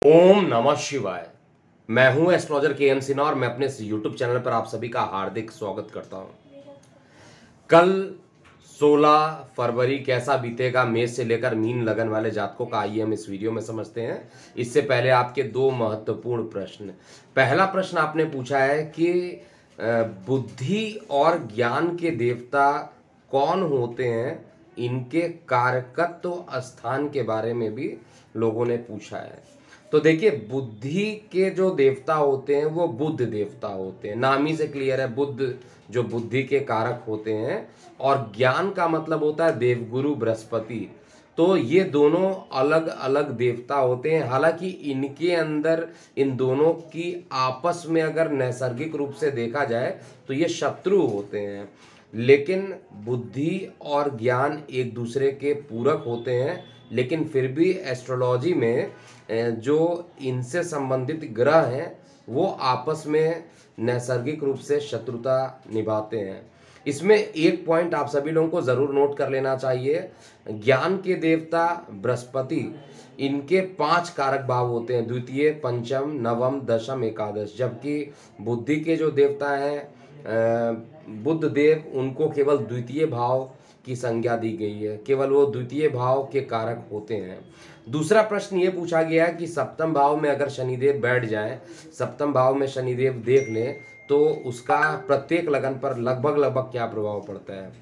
ओम नमः शिवाय। मैं हूं एस्ट्रोलॉजर के एम सिन्हा और मैं अपने इस यूट्यूब चैनल पर आप सभी का हार्दिक स्वागत करता हूं। कल 16 फरवरी कैसा बीतेगा मेष से लेकर मीन लगन वाले जातकों का, आइए हम इस वीडियो में समझते हैं। इससे पहले आपके दो महत्वपूर्ण प्रश्न। पहला प्रश्न आपने पूछा है कि बुद्धि और ज्ञान के देवता कौन होते हैं, इनके कारकत्व स्थान के बारे में भी लोगों ने पूछा है। तो देखिए, बुद्धि के जो देवता होते हैं वो बुध देवता होते हैं, नाम ही से क्लियर है, बुध जो बुद्धि के कारक होते हैं। और ज्ञान का मतलब होता है देवगुरु बृहस्पति। तो ये दोनों अलग अलग देवता होते हैं। हालांकि इनके अंदर इन दोनों की आपस में अगर नैसर्गिक रूप से देखा जाए तो ये शत्रु होते हैं, लेकिन बुद्धि और ज्ञान एक दूसरे के पूरक होते हैं। लेकिन फिर भी एस्ट्रोलॉजी में जो इनसे संबंधित ग्रह हैं वो आपस में नैसर्गिक रूप से शत्रुता निभाते हैं। इसमें एक पॉइंट आप सभी लोगों को जरूर नोट कर लेना चाहिए। ज्ञान के देवता बृहस्पति, इनके 5 कारक भाव होते हैं, द्वितीय, पंचम, नवम, दशम, एकादश। जबकि बुद्धि के जो देवता हैं बुध देव, उनको केवल द्वितीय भाव की संज्ञा दी गई है, केवल वो द्वितीय भाव के कारक होते हैं। दूसरा प्रश्न ये पूछा गया है कि सप्तम भाव में अगर शनिदेव बैठ जाए, सप्तम भाव में शनिदेव देख ले, तो उसका प्रत्येक लगन पर लगभग क्या प्रभाव पड़ता है।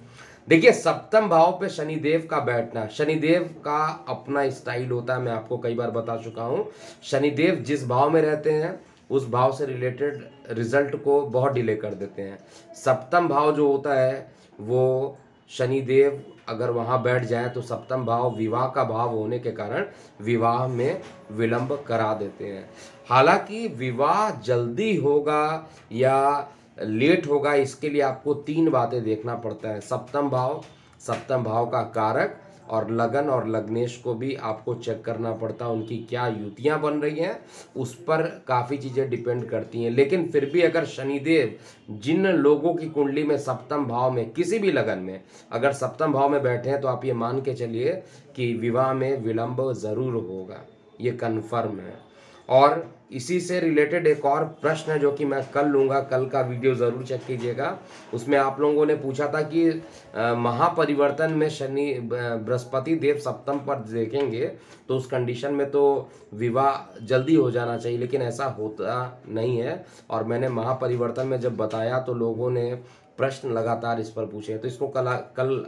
देखिए, सप्तम भाव पे शनिदेव का बैठना, शनिदेव का अपना स्टाइल होता है, मैं आपको कई बार बता चुका हूं। शनिदेव जिस भाव में रहते हैं उस भाव से रिलेटेड रिजल्ट को बहुत डिले कर देते हैं। सप्तम भाव जो होता है वो शनिदेव अगर वहां बैठ जाए तो सप्तम भाव विवाह का भाव होने के कारण विवाह में विलंब करा देते हैं। हालांकि विवाह जल्दी होगा या लेट होगा, इसके लिए आपको 3 बातें देखना पड़ता है। सप्तम भाव का कारक, और लगन और लग्नेश को भी आपको चेक करना पड़ता है, उनकी क्या युतियां बन रही हैं, उस पर काफ़ी चीज़ें डिपेंड करती हैं। लेकिन फिर भी अगर शनिदेव जिन लोगों की कुंडली में सप्तम भाव में किसी भी लगन में अगर सप्तम भाव में बैठे हैं तो आप ये मान के चलिए कि विवाह में विलंब ज़रूर होगा, ये कन्फर्म है। और इसी से रिलेटेड एक और प्रश्न है जो कि मैं कल लूँगा, कल का वीडियो ज़रूर चेक कीजिएगा। उसमें आप लोगों ने पूछा था कि महापरिवर्तन में शनि बृहस्पति देव सप्तम पर देखेंगे तो उस कंडीशन में तो विवाह जल्दी हो जाना चाहिए, लेकिन ऐसा होता नहीं है। और मैंने महापरिवर्तन में जब बताया तो लोगों ने प्रश्न लगातार इस पर पूछे, तो इसको कल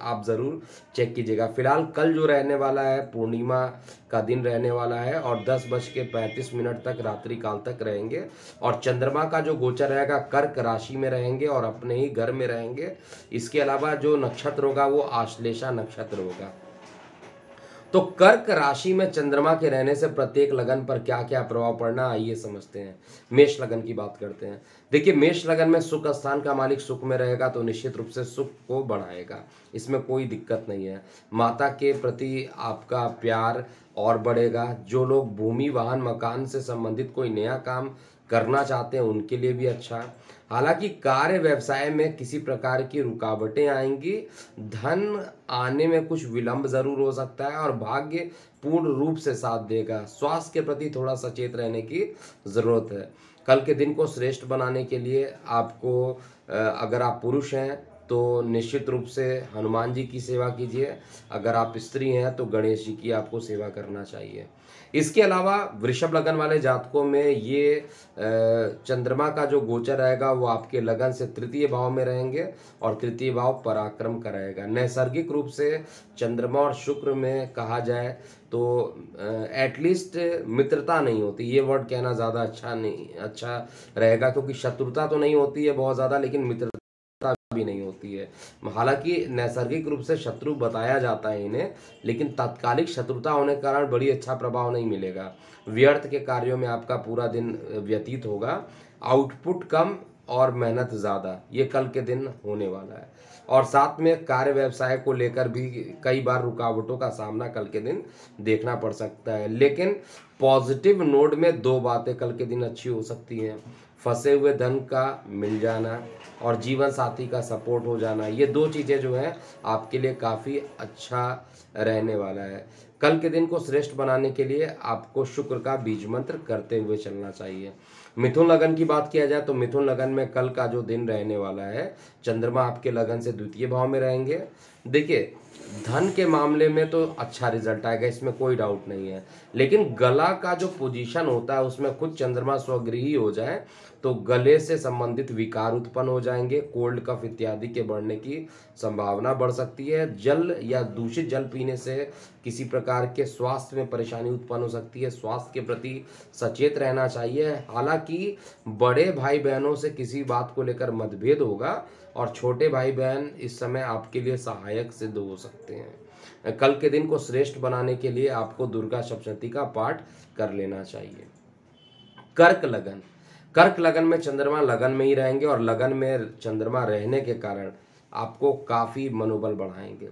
आप ज़रूर चेक कीजिएगा। फिलहाल कल जो रहने वाला है पूर्णिमा का दिन रहने वाला है और 10:35 तक रात्रि काल तक रहेंगे। और चंद्रमा का जो गोचर रहेगा कर्क राशि में रहेंगे और अपने ही घर में रहेंगे। इसके अलावा जो नक्षत्र होगा वो आश्लेषा नक्षत्र होगा। तो कर्क राशि में चंद्रमा के रहने से प्रत्येक लगन पर क्या क्या प्रभाव पड़ना, आइए समझते हैं। मेष लगन की बात करते हैं। देखिए, मेष लगन में सुख स्थान का मालिक सुख में रहेगा तो निश्चित रूप से सुख को बढ़ाएगा, इसमें कोई दिक्कत नहीं है। माता के प्रति आपका प्यार और बढ़ेगा। जो लोग भूमि वाहन मकान से संबंधित कोई नया काम करना चाहते हैं उनके लिए भी अच्छा। हालांकि कार्य व्यवसाय में किसी प्रकार की रुकावटें आएंगी, धन आने में कुछ विलंब जरूर हो सकता है और भाग्य पूर्ण रूप से साथ देगा। स्वास्थ्य के प्रति थोड़ा सचेत रहने की जरूरत है। कल के दिन को श्रेष्ठ बनाने के लिए आपको अगर आप पुरुष हैं तो निश्चित रूप से हनुमान जी की सेवा कीजिए, अगर आप स्त्री हैं तो गणेश जी की आपको सेवा करना चाहिए। इसके अलावा वृषभ लगन वाले जातकों में ये चंद्रमा का जो गोचर रहेगा वो आपके लगन से तृतीय भाव में रहेंगे और तृतीय भाव पराक्रम कराएगा। नैसर्गिक रूप से चंद्रमा और शुक्र में कहा जाए तो एटलीस्ट मित्रता नहीं होती, ये वर्ड कहना ज़्यादा अच्छा रहेगा, क्योंकि शत्रुता तो नहीं होती है बहुत ज़्यादा, लेकिन मित्रता भी नहीं होती है। हालांकि नैसर्गिक रूप से शत्रु बताया जाता है इन्हें, लेकिन तात्कालिक शत्रुता होने के कारण बड़ी अच्छा प्रभाव नहीं मिलेगा। व्यर्थ के कार्यों में आपका पूरा दिन व्यतीत होगा। आउटपुट कम और मेहनत ज़्यादा, ये कल के दिन होने वाला है। और साथ में कार्य व्यवसाय को लेकर भी कई बार रुकावटों का सामना कल के दिन देखना पड़ सकता है। लेकिन पॉजिटिव नोड में 2 बातें कल के दिन अच्छी हो सकती हैं। फंसे हुए धन का मिल जाना और जीवन साथी का सपोर्ट हो जाना, ये 2 चीज़ें जो हैं आपके लिए काफ़ी अच्छा रहने वाला है। कल के दिन को श्रेष्ठ बनाने के लिए आपको शुक्र का बीज मंत्र करते हुए चलना चाहिए। मिथुन लगन की बात किया जाए तो मिथुन लगन में कल का जो दिन रहने वाला है, चंद्रमा आपके लगन से द्वितीय भाव में रहेंगे। देखिए, धन के मामले में तो अच्छा रिजल्ट आएगा, इसमें कोई डाउट नहीं है, लेकिन गला का जो पोजीशन होता है उसमें खुद चंद्रमा स्वगृही हो जाए तो गले से संबंधित विकार उत्पन्न हो जाएंगे, कोल्ड कफ इत्यादि के बढ़ने की संभावना बढ़ सकती है। जल या दूषित जल पीने से किसी प्रकार के स्वास्थ्य में परेशानी उत्पन्न हो सकती है, स्वास्थ्य के प्रति सचेत रहना चाहिए। हालांकि बड़े भाई बहनों से किसी बात को लेकर मतभेद होगा और छोटे भाई बहन इस समय आपके लिए सहायक सिद्ध हो सकते हैं। कल के दिन को श्रेष्ठ बनाने के लिए आपको दुर्गा सप्तशती का पाठ कर लेना चाहिए। कर्क लगन, कर्क लगन में चंद्रमा लगन में ही रहेंगे और लगन में चंद्रमा रहने के कारण आपको काफ़ी मनोबल बढ़ाएंगे।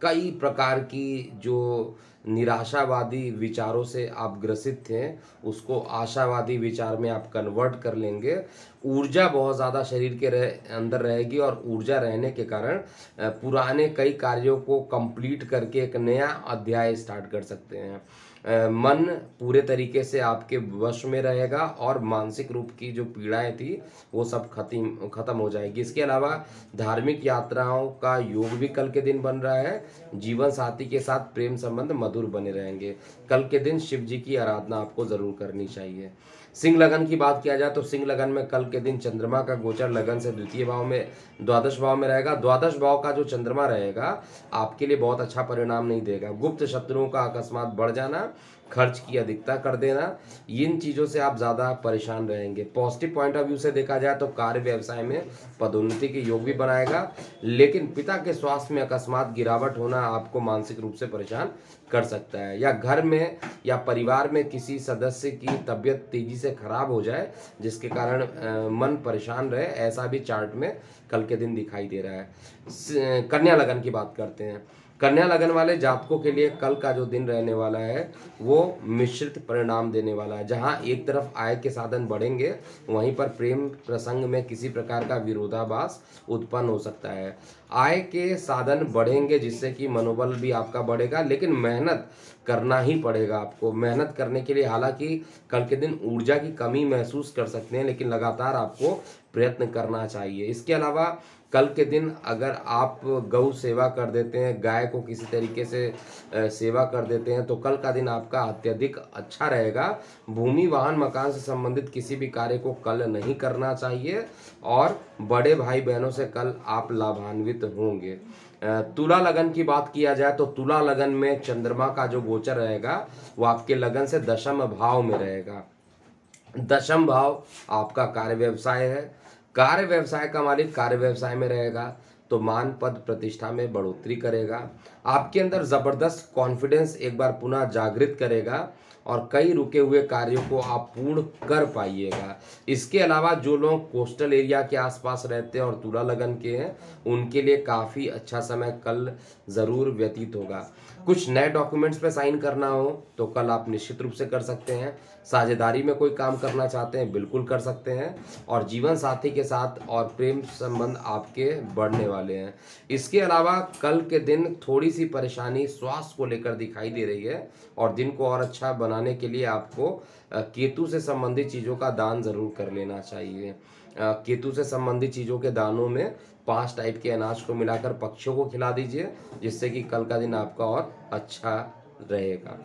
कई प्रकार की जो निराशावादी विचारों से आप ग्रसित थे उसको आशावादी विचार में आप कन्वर्ट कर लेंगे। ऊर्जा बहुत ज़्यादा शरीर के अंदर रहेगी और ऊर्जा रहने के कारण पुराने कई कार्यों को कंप्लीट करके एक नया अध्याय स्टार्ट कर सकते हैं। मन पूरे तरीके से आपके वश में रहेगा और मानसिक रूप की जो पीड़ाएं थी वो सब खत्म हो जाएगी। इसके अलावा धार्मिक यात्राओं का योग भी कल के दिन बन रहा है। जीवन साथी के साथ प्रेम संबंध मधुर बने रहेंगे। कल के दिन शिव जी की आराधना आपको जरूर करनी चाहिए। सिंह लगन की बात किया जाए तो सिंह लगन में कल के दिन चंद्रमा का गोचर लगन से द्वितीय भाव में द्वादश भाव में रहेगा। द्वादश भाव का जो चंद्रमा रहेगा आपके लिए बहुत अच्छा परिणाम नहीं देगा। गुप्त शत्रुओं का अकस्मात बढ़ जाना, खर्च की अधिकता कर देना, इन चीज़ों से आप ज़्यादा परेशान रहेंगे। पॉजिटिव पॉइंट ऑफ व्यू से देखा जाए तो कार्य व्यवसाय में पदोन्नति के योग भी बनाएगा, लेकिन पिता के स्वास्थ्य में अकस्मात गिरावट होना आपको मानसिक रूप से परेशान कर सकता है। या घर में या परिवार में किसी सदस्य की तबीयत तेजी से खराब हो जाए जिसके कारण मन परेशान रहे, ऐसा भी चार्ट में कल के दिन दिखाई दे रहा है। कन्या लगन की बात करते हैं। कन्या लगन वाले जातकों के लिए कल का जो दिन रहने वाला है वो मिश्रित परिणाम देने वाला है। जहां एक तरफ आय के साधन बढ़ेंगे वहीं पर प्रेम प्रसंग में किसी प्रकार का विरोधाभास उत्पन्न हो सकता है। आय के साधन बढ़ेंगे जिससे कि मनोबल भी आपका बढ़ेगा, लेकिन मेहनत करना ही पड़ेगा आपको। मेहनत करने के लिए हालांकि कल के दिन ऊर्जा की कमी महसूस कर सकते हैं, लेकिन लगातार आपको प्रयत्न करना चाहिए। इसके अलावा कल के दिन अगर आप गौ सेवा कर देते हैं, गाय को किसी तरीके से सेवा कर देते हैं तो कल का दिन आपका अत्यधिक अच्छा रहेगा। भूमि वाहन मकान से संबंधित किसी भी कार्य को कल नहीं करना चाहिए और बड़े भाई बहनों से कल आप लाभान्वित होंगे। तुला लगन की बात किया जाए तो तुला लगन में चंद्रमा का जो गोचर रहेगा वो आपके लगन से दशम भाव में रहेगा। दशम भाव आपका कार्य व्यवसाय है। कार्य व्यवसाय का मालिक कार्य व्यवसाय में रहेगा तो मान पद प्रतिष्ठा में बढ़ोतरी करेगा। आपके अंदर जबरदस्त कॉन्फिडेंस एक बार पुनः जागृत करेगा और कई रुके हुए कार्यों को आप पूर्ण कर पाइएगा। इसके अलावा जो लोग कोस्टल एरिया के आसपास रहते हैं और तुला लगन के हैं उनके लिए काफ़ी अच्छा समय कल ज़रूर व्यतीत होगा। कुछ नए डॉक्यूमेंट्स पे साइन करना हो तो कल आप निश्चित रूप से कर सकते हैं। साझेदारी में कोई काम करना चाहते हैं बिल्कुल कर सकते हैं और जीवन साथी के साथ और प्रेम संबंध आपके बढ़ने वाले हैं। इसके अलावा कल के दिन थोड़ी सी परेशानी स्वास्थ्य को लेकर दिखाई दे रही है और दिन को और अच्छा बनाने के लिए आपको केतु से संबंधित चीज़ों का दान जरूर कर लेना चाहिए। केतु से संबंधित चीज़ों के दानों में 5 टाइप के अनाज को मिलाकर पक्षियों को खिला दीजिए जिससे कि कल का दिन आपका और अच्छा रहेगा।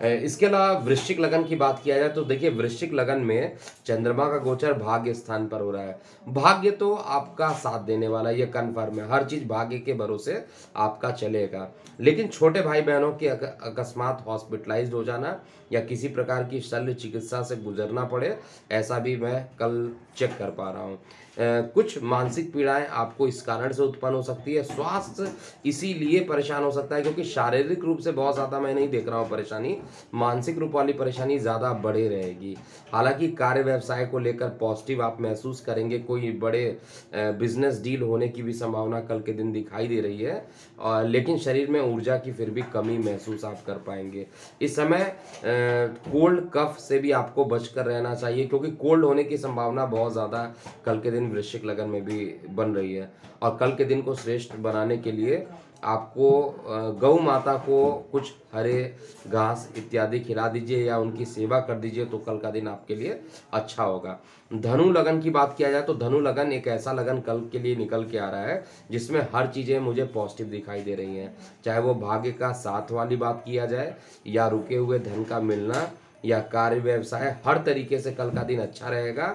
इसके अलावा वृश्चिक लगन की बात किया जाए तो देखिए वृश्चिक लगन में चंद्रमा का गोचर भाग्य स्थान पर हो रहा है। भाग्य तो आपका साथ देने वाला, ये कन्फर्म है, हर चीज भाग्य के भरोसे आपका चलेगा। लेकिन छोटे भाई बहनों के अकस्मात हॉस्पिटलाइज्ड हो जाना या किसी प्रकार की शल्य चिकित्सा से गुजरना पड़े ऐसा भी मैं कल चेक कर पा रहा हूँ। कुछ मानसिक पीड़ाएं आपको इस कारण से उत्पन्न हो सकती है। स्वास्थ्य इसीलिए परेशान हो सकता है क्योंकि शारीरिक रूप से बहुत ज़्यादा मैं नहीं देख रहा हूँ परेशानी, मानसिक रूप वाली परेशानी ज़्यादा बढ़े रहेगी। हालांकि कार्य व्यवसाय को लेकर पॉजिटिव आप महसूस करेंगे, कोई बड़े बिजनेस डील होने की भी संभावना कल के दिन दिखाई दे रही है लेकिन शरीर में ऊर्जा की फिर भी कमी महसूस आप कर पाएंगे। इस समय कोल्ड कफ से भी आपको बचकर रहना चाहिए क्योंकि कोल्ड होने की संभावना बहुत ज़्यादा कल के दिन वृश्चिक लगन में भी बन रही है। और कल के दिन को श्रेष्ठ बनाने के लिए आपको गौ माता को कुछ हरे घास इत्यादि खिला दीजिए या उनकी सेवा कर दीजिए, तो कल का दिन आपके लिए अच्छा होगा। धनु लगन की बात किया जाए तो धनु लगन एक ऐसा लगन कल के लिए निकल के आ रहा है जिसमें हर चीज़ें मुझे पॉजिटिव दिखाई दे रही हैं। चाहे वो भाग्य का साथ वाली बात किया जाए या रुके हुए धन का मिलना या कार्य व्यवसाय, हर तरीके से कल का दिन अच्छा रहेगा।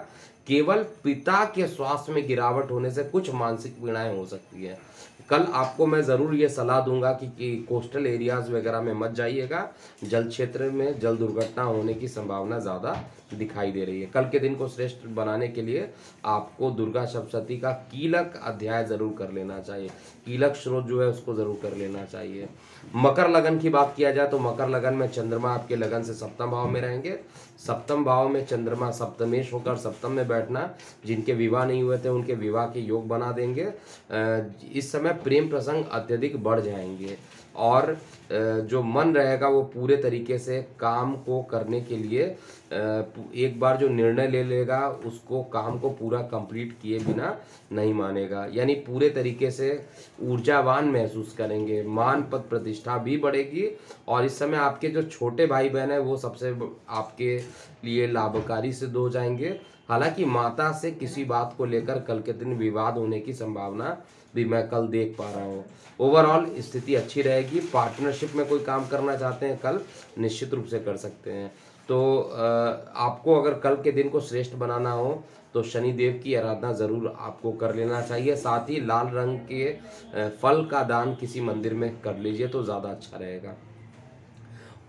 केवल पिता के स्वास्थ्य में गिरावट होने से कुछ मानसिक पीड़ाएं हो सकती है। कल आपको मैं ज़रूर ये सलाह दूंगा कि कोस्टल एरियाज़ वगैरह में मत जाइएगा, जल क्षेत्र में जल दुर्घटना होने की संभावना ज़्यादा दिखाई दे रही है। कल के दिन को श्रेष्ठ बनाने के लिए आपको दुर्गा सप्तशती का कीलक अध्याय ज़रूर कर लेना चाहिए, कीलक स्रोत जो है उसको ज़रूर कर लेना चाहिए। मकर लगन की बात किया जाए तो मकर लगन में चंद्रमा आपके लगन से सप्तम भाव में रहेंगे। सप्तम भाव में चंद्रमा सप्तमेश होकर सप्तम में बैठना जिनके विवाह नहीं हुए थे उनके विवाह के योग बना देंगे। इस समय प्रेम प्रसंग अत्यधिक बढ़ जाएंगे और जो मन रहेगा वो पूरे तरीके से काम को करने के लिए एक बार जो निर्णय ले लेगा उसको काम को पूरा कंप्लीट किए बिना नहीं मानेगा, यानी पूरे तरीके से ऊर्जावान महसूस करेंगे। मान पद प्रतिष्ठा भी बढ़ेगी और इस समय आपके जो छोटे भाई बहन हैं वो सबसे आपके लिए लाभकारी सिद्ध हो जाएंगे। हालांकि माता से किसी बात को लेकर कल के दिन विवाद होने की संभावना भी मैं कल देख पा रहा हूँ। ओवरऑल स्थिति अच्छी रहेगी। पार्टनरशिप में कोई काम करना चाहते हैं कल निश्चित रूप से कर सकते हैं। तो आपको अगर कल के दिन को श्रेष्ठ बनाना हो तो शनि देव की आराधना जरूर आपको कर लेना चाहिए। साथ ही लाल रंग के फल का दान किसी मंदिर में कर लीजिए तो ज़्यादा अच्छा रहेगा।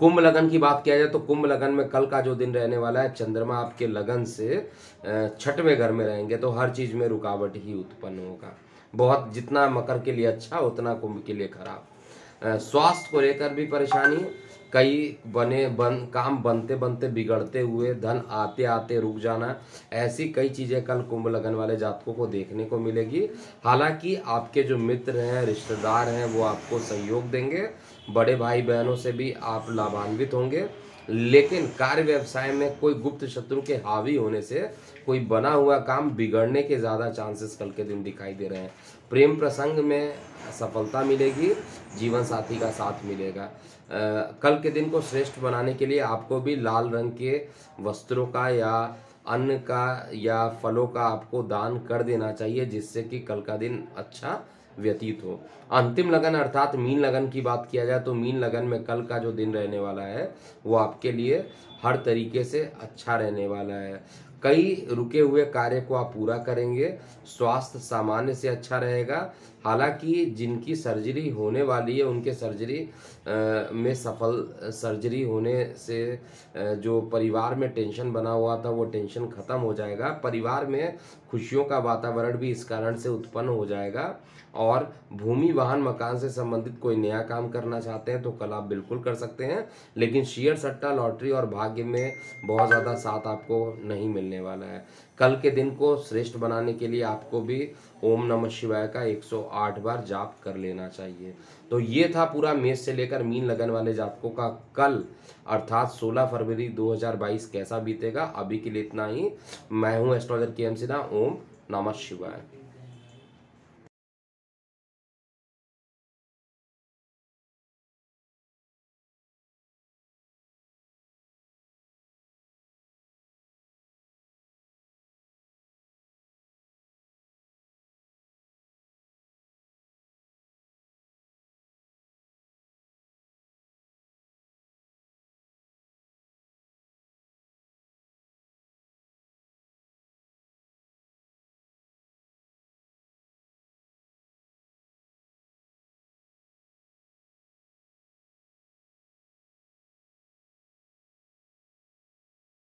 कुंभ लगन की बात किया जाए तो कुंभ लगन में कल का जो दिन रहने वाला है, चंद्रमा आपके लगन से छठवें घर में रहेंगे तो हर चीज़ में रुकावट ही उत्पन्न होगा। बहुत जितना मकर के लिए अच्छा उतना कुंभ के लिए खराब। स्वास्थ्य को लेकर भी परेशानी, कई काम बनते बनते बिगड़ते हुए, धन आते आते रुक जाना, ऐसी कई चीज़ें कल कुंभ लगन वाले जातकों को देखने को मिलेगी। हालांकि आपके जो मित्र हैं, रिश्तेदार हैं, वो आपको सहयोग देंगे। बड़े भाई बहनों से भी आप लाभान्वित होंगे, लेकिन कार्य व्यवसाय में कोई गुप्त शत्रु के हावी होने से कोई बना हुआ काम बिगड़ने के ज़्यादा चांसेस कल के दिन दिखाई दे रहे हैं। प्रेम प्रसंग में सफलता मिलेगी, जीवन साथी का साथ मिलेगा। कल के दिन को श्रेष्ठ बनाने के लिए आपको भी लाल रंग के वस्त्रों का या अन्न का या फलों का आपको दान कर देना चाहिए, जिससे कि कल का दिन अच्छा व्यतीत हो। अंतिम लगन अर्थात मीन लगन की बात किया जाए तो मीन लगन में कल का जो दिन रहने वाला है वो आपके लिए हर तरीके से अच्छा रहने वाला है। कई रुके हुए कार्य को आप पूरा करेंगे। स्वास्थ्य सामान्य से अच्छा रहेगा। हालांकि जिनकी सर्जरी होने वाली है उनके सर्जरी में सफल सर्जरी होने से जो परिवार में टेंशन बना हुआ था वो टेंशन खत्म हो जाएगा। परिवार में खुशियों का वातावरण भी इस कारण से उत्पन्न हो जाएगा। और भूमि वाहन मकान से संबंधित कोई नया काम करना चाहते हैं तो कल आप बिल्कुल कर सकते हैं, लेकिन शेयर सट्टा लॉटरी और भाग्य में बहुत ज़्यादा साथ आपको नहीं मिलने वाला है। कल के दिन को श्रेष्ठ बनाने के लिए आपको भी ओम नमः शिवाय का 108 बार जाप कर लेना चाहिए। तो ये था पूरा मेष से लेकर मीन लगन वाले जातकों का कल अर्थात 16 फरवरी 2022 कैसा बीतेगा। अभी के लिए इतना ही। मैं हूँ एस्ट्रोलॉजर KM सिन्हा। ओम नमः शिवाय।